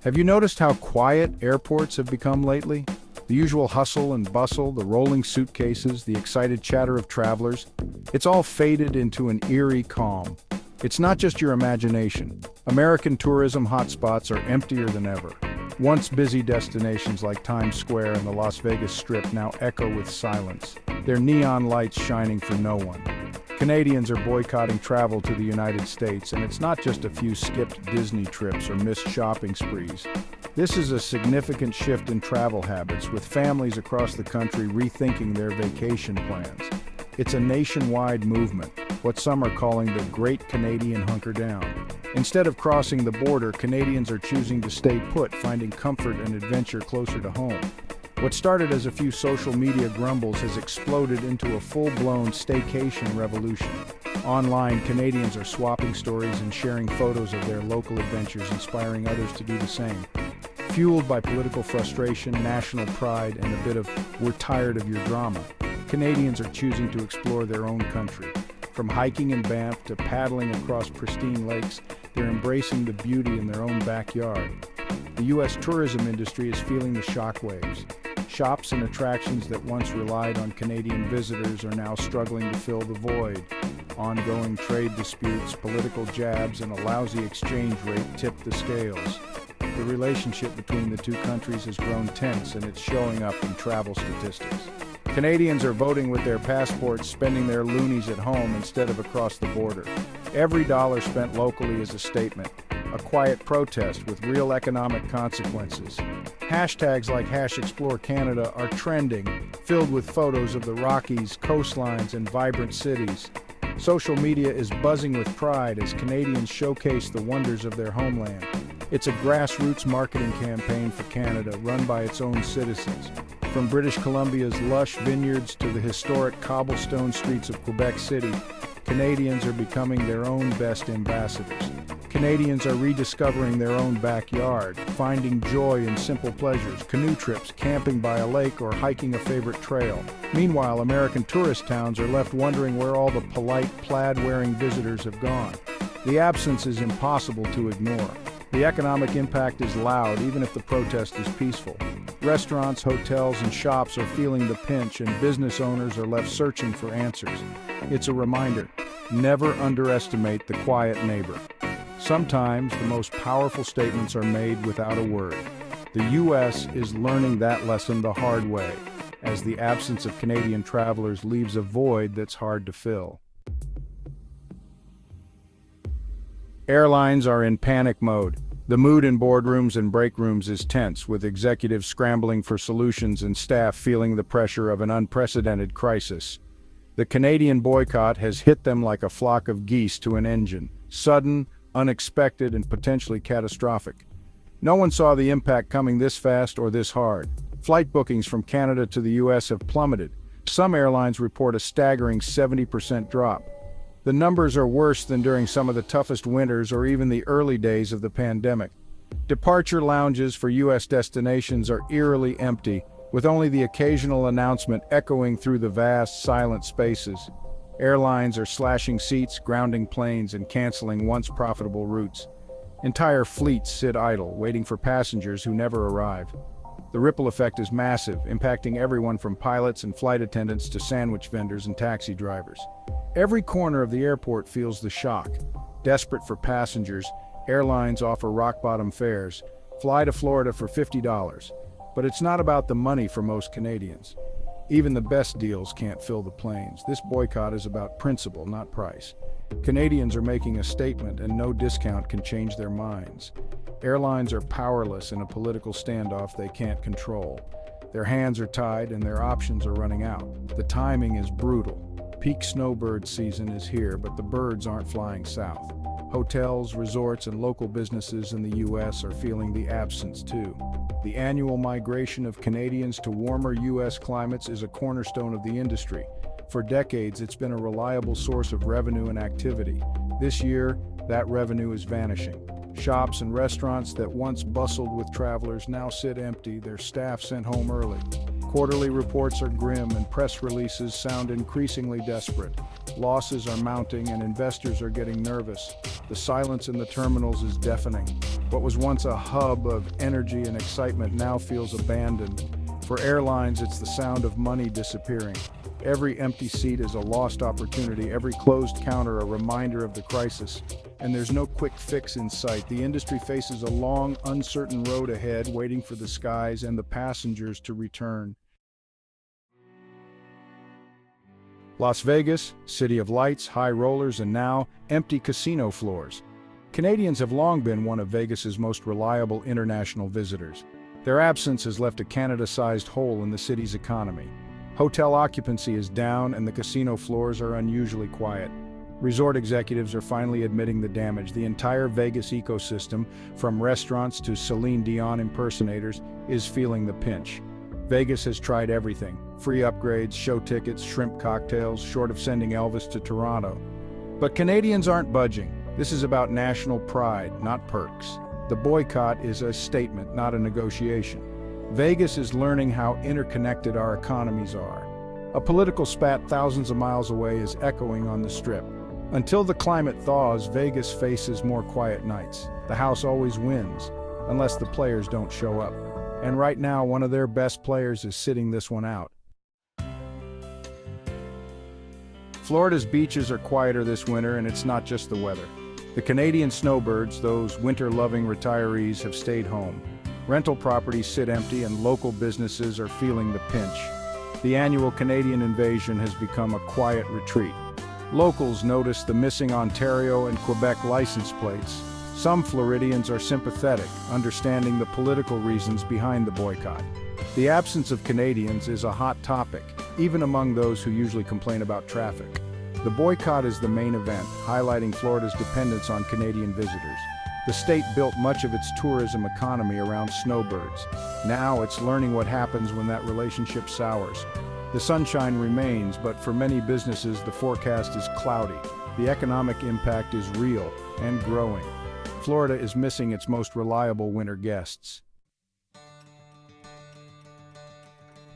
Have you noticed how quiet airports have become lately? The usual hustle and bustle, the rolling suitcases, the excited chatter of travelers, it's all faded into an eerie calm. It's not just your imagination. American tourism hotspots are emptier than ever. Once busy destinations like Times Square and the Las Vegas Strip now echo with silence, their neon lights shining for no one. Canadians are boycotting travel to the United States, and it's not just a few skipped Disney trips or missed shopping sprees. This is a significant shift in travel habits, with families across the country rethinking their vacation plans. It's a nationwide movement, what some are calling the Great Canadian Hunker Down. Instead of crossing the border, Canadians are choosing to stay put, finding comfort and adventure closer to home. What started as a few social media grumbles has exploded into a full-blown staycation revolution. Online, Canadians are swapping stories and sharing photos of their local adventures, inspiring others to do the same. Fueled by political frustration, national pride, and a bit of "we're tired of your drama," Canadians are choosing to explore their own country. From hiking in Banff to paddling across pristine lakes, they're embracing the beauty in their own backyard. The U.S. tourism industry is feeling the shockwaves. Shops and attractions that once relied on Canadian visitors are now struggling to fill the void. Ongoing trade disputes, political jabs, and a lousy exchange rate tip the scales. The relationship between the two countries has grown tense, and it's showing up in travel statistics. Canadians are voting with their passports, spending their loonies at home instead of across the border. Every dollar spent locally is a statement, a quiet protest with real economic consequences. Hashtags like #ExploreCanada are trending, filled with photos of the Rockies, coastlines, and vibrant cities. Social media is buzzing with pride as Canadians showcase the wonders of their homeland. It's a grassroots marketing campaign for Canada run by its own citizens. From British Columbia's lush vineyards to the historic cobblestone streets of Quebec City, Canadians are becoming their own best ambassadors. Canadians are rediscovering their own backyard, finding joy in simple pleasures, canoe trips, camping by a lake, or hiking a favorite trail. Meanwhile, American tourist towns are left wondering where all the polite, plaid-wearing visitors have gone. The absence is impossible to ignore. The economic impact is loud, even if the protest is peaceful. Restaurants, hotels, and shops are feeling the pinch, and business owners are left searching for answers. It's a reminder: never underestimate the quiet neighbor. Sometimes the most powerful statements are made without a word. The U.S. is learning that lesson the hard way, as the absence of Canadian travelers leaves a void that's hard to fill. Airlines are in panic mode. The mood in boardrooms and break rooms is tense, with executives scrambling for solutions and staff feeling the pressure of an unprecedented crisis. The Canadian boycott has hit them like a flock of geese to an engine, sudden, unexpected, and potentially catastrophic. No one saw the impact coming this fast or this hard. Flight bookings from Canada to the U.S. have plummeted. Some airlines report a staggering 70% drop. The numbers are worse than during some of the toughest winters or even the early days of the pandemic. Departure lounges for U.S. destinations are eerily empty, with only the occasional announcement echoing through the vast, silent spaces. Airlines are slashing seats, grounding planes, and canceling once profitable routes. Entire fleets sit idle, waiting for passengers who never arrive. The ripple effect is massive, impacting everyone from pilots and flight attendants to sandwich vendors and taxi drivers. Every corner of the airport feels the shock. Desperate for passengers, airlines offer rock-bottom fares. Fly to Florida for $50. But it's not about the money for most Canadians. Even the best deals can't fill the planes. This boycott is about principle, not price. Canadians are making a statement, and no discount can change their minds. Airlines are powerless in a political standoff they can't control. Their hands are tied and their options are running out. The timing is brutal. Peak snowbird season is here, but the birds aren't flying south. Hotels, resorts, and local businesses in the U.S. are feeling the absence too. The annual migration of Canadians to warmer U.S. climates is a cornerstone of the industry. For decades, it's been a reliable source of revenue and activity. This year, that revenue is vanishing. Shops and restaurants that once bustled with travelers now sit empty, their staff sent home early. Quarterly reports are grim and press releases sound increasingly desperate. Losses are mounting and investors are getting nervous. The silence in the terminals is deafening. What was once a hub of energy and excitement now feels abandoned. For airlines, it's the sound of money disappearing. Every empty seat is a lost opportunity, every closed counter a reminder of the crisis. And there's no quick fix in sight. The industry faces a long, uncertain road ahead, waiting for the skies and the passengers to return. Las Vegas, city of lights, high rollers, and now empty casino floors. Canadians have long been one of Vegas's most reliable international visitors. Their absence has left a Canada-sized hole in the city's economy. Hotel occupancy is down and the casino floors are unusually quiet. Resort executives are finally admitting the damage. The entire Vegas ecosystem, from restaurants to Celine Dion impersonators, is feeling the pinch. Vegas has tried everything: free upgrades, show tickets, shrimp cocktails, short of sending Elvis to Toronto. But Canadians aren't budging. This is about national pride, not perks. The boycott is a statement, not a negotiation. Vegas is learning how interconnected our economies are. A political spat thousands of miles away is echoing on the Strip. Until the climate thaws, Vegas faces more quiet nights. The house always wins, unless the players don't show up. And right now, one of their best players is sitting this one out. Florida's beaches are quieter this winter, and it's not just the weather. The Canadian snowbirds, those winter-loving retirees, have stayed home. Rental properties sit empty and local businesses are feeling the pinch. The annual Canadian invasion has become a quiet retreat. Locals notice the missing Ontario and Quebec license plates. Some Floridians are sympathetic, understanding the political reasons behind the boycott. The absence of Canadians is a hot topic, even among those who usually complain about traffic. The boycott is the main event, highlighting Florida's dependence on Canadian visitors. The state built much of its tourism economy around snowbirds. Now it's learning what happens when that relationship sours. The sunshine remains, but for many businesses the forecast is cloudy. The economic impact is real and growing. Florida is missing its most reliable winter guests.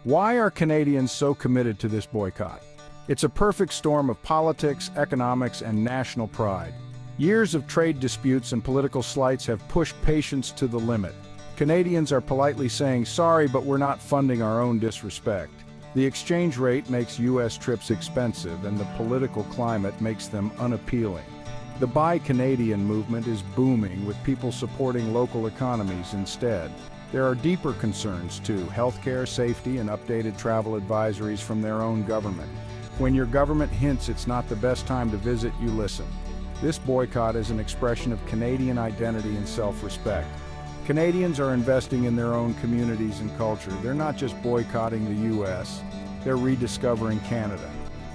Why are Canadians so committed to this boycott? It's a perfect storm of politics, economics, and national pride. Years of trade disputes and political slights have pushed patience to the limit. Canadians are politely saying, "Sorry, but we're not funding our own disrespect." The exchange rate makes U.S. trips expensive, and the political climate makes them unappealing. The Buy Canadian movement is booming, with people supporting local economies instead. There are deeper concerns too: healthcare, safety, and updated travel advisories from their own government. When your government hints it's not the best time to visit, you listen. This boycott is an expression of Canadian identity and self-respect. Canadians are investing in their own communities and culture. They're not just boycotting the U.S., they're rediscovering Canada.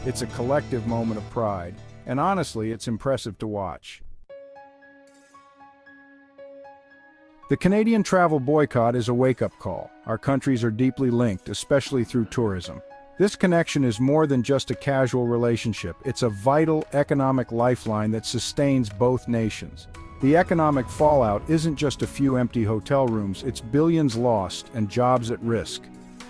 It's a collective moment of pride, and honestly, it's impressive to watch. The Canadian travel boycott is a wake-up call. Our countries are deeply linked, especially through tourism. This connection is more than just a casual relationship. It's a vital economic lifeline that sustains both nations. The economic fallout isn't just a few empty hotel rooms, it's billions lost and jobs at risk.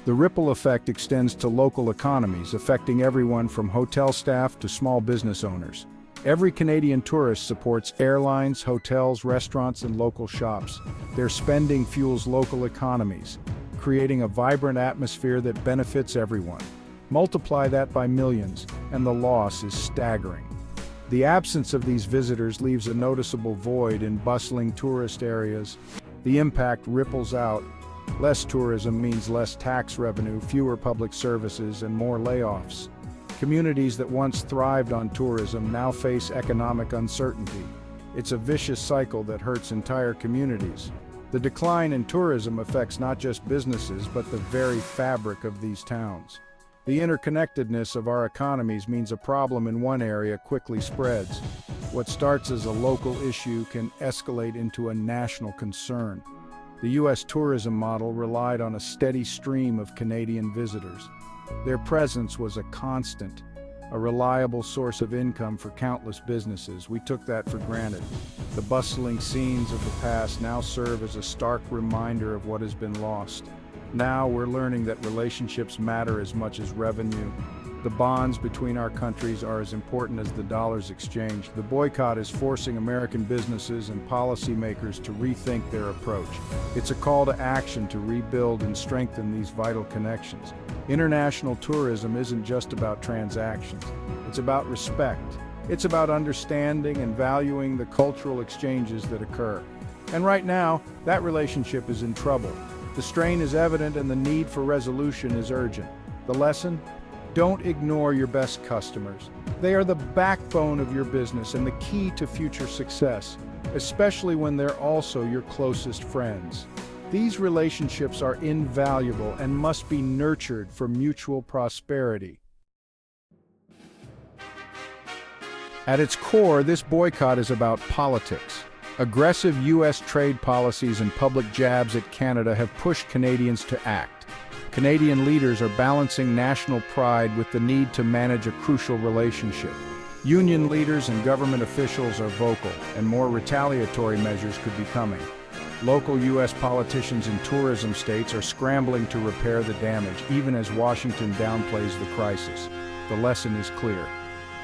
The ripple effect extends to local economies, affecting everyone from hotel staff to small business owners. Every Canadian tourist supports airlines, hotels, restaurants, and local shops. Their spending fuels local economies, creating a vibrant atmosphere that benefits everyone. Multiply that by millions, and the loss is staggering. The absence of these visitors leaves a noticeable void in bustling tourist areas. The impact ripples out. Less tourism means less tax revenue, fewer public services, and more layoffs. Communities that once thrived on tourism now face economic uncertainty. It's a vicious cycle that hurts entire communities. The decline in tourism affects not just businesses, but the very fabric of these towns. The interconnectedness of our economies means a problem in one area quickly spreads. What starts as a local issue can escalate into a national concern. The U.S. tourism model relied on a steady stream of Canadian visitors. Their presence was a constant, a reliable source of income for countless businesses. We took that for granted. The bustling scenes of the past now serve as a stark reminder of what has been lost. Now we're learning that relationships matter as much as revenue. The bonds between our countries are as important as the dollars exchanged. The boycott is forcing American businesses and policymakers to rethink their approach. It's a call to action to rebuild and strengthen these vital connections. International tourism isn't just about transactions. It's about respect. It's about understanding and valuing the cultural exchanges that occur. And right now, that relationship is in trouble. The strain is evident and the need for resolution is urgent. The lesson? Don't ignore your best customers. They are the backbone of your business and the key to future success, especially when they're also your closest friends. These relationships are invaluable and must be nurtured for mutual prosperity. At its core, this boycott is about politics. Aggressive U.S. trade policies and public jabs at Canada have pushed Canadians to act. Canadian leaders are balancing national pride with the need to manage a crucial relationship. Union leaders and government officials are vocal, and more retaliatory measures could be coming. Local U.S. politicians in tourism states are scrambling to repair the damage, even as Washington downplays the crisis. The lesson is clear.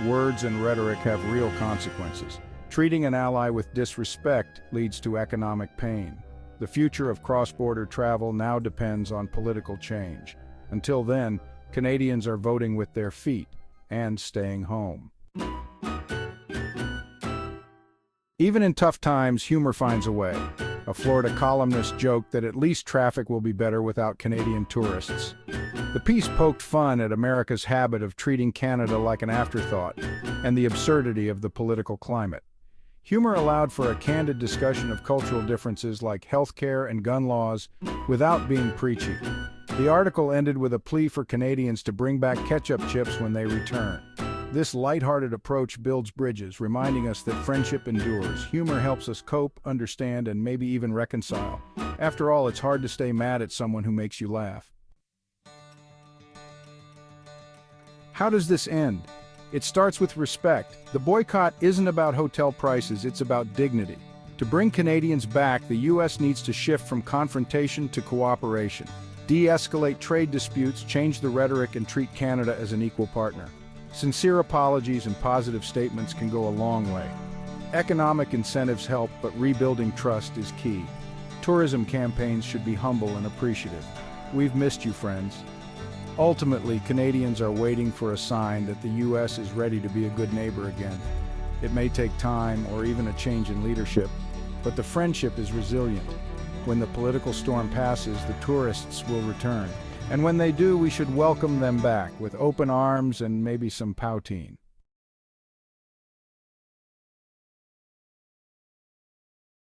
Words and rhetoric have real consequences. Treating an ally with disrespect leads to economic pain. The future of cross-border travel now depends on political change. Until then, Canadians are voting with their feet and staying home. Even in tough times, humor finds a way. A Florida columnist joked that at least traffic will be better without Canadian tourists. The piece poked fun at America's habit of treating Canada like an afterthought and the absurdity of the political climate. Humor allowed for a candid discussion of cultural differences like healthcare and gun laws without being preachy. The article ended with a plea for Canadians to bring back ketchup chips when they return. This lighthearted approach builds bridges, reminding us that friendship endures. Humor helps us cope, understand, and maybe even reconcile. After all, it's hard to stay mad at someone who makes you laugh. How does this end? It starts with respect. The boycott isn't about hotel prices, it's about dignity. To bring Canadians back, the U.S. needs to shift from confrontation to cooperation. De-escalate trade disputes, change the rhetoric, and treat Canada as an equal partner. Sincere apologies and positive statements can go a long way. Economic incentives help, but rebuilding trust is key. Tourism campaigns should be humble and appreciative. We've missed you, friends. Ultimately, Canadians are waiting for a sign that the U.S. is ready to be a good neighbor again. It may take time or even a change in leadership, but the friendship is resilient. When the political storm passes, the tourists will return. And when they do, we should welcome them back with open arms and maybe some poutine.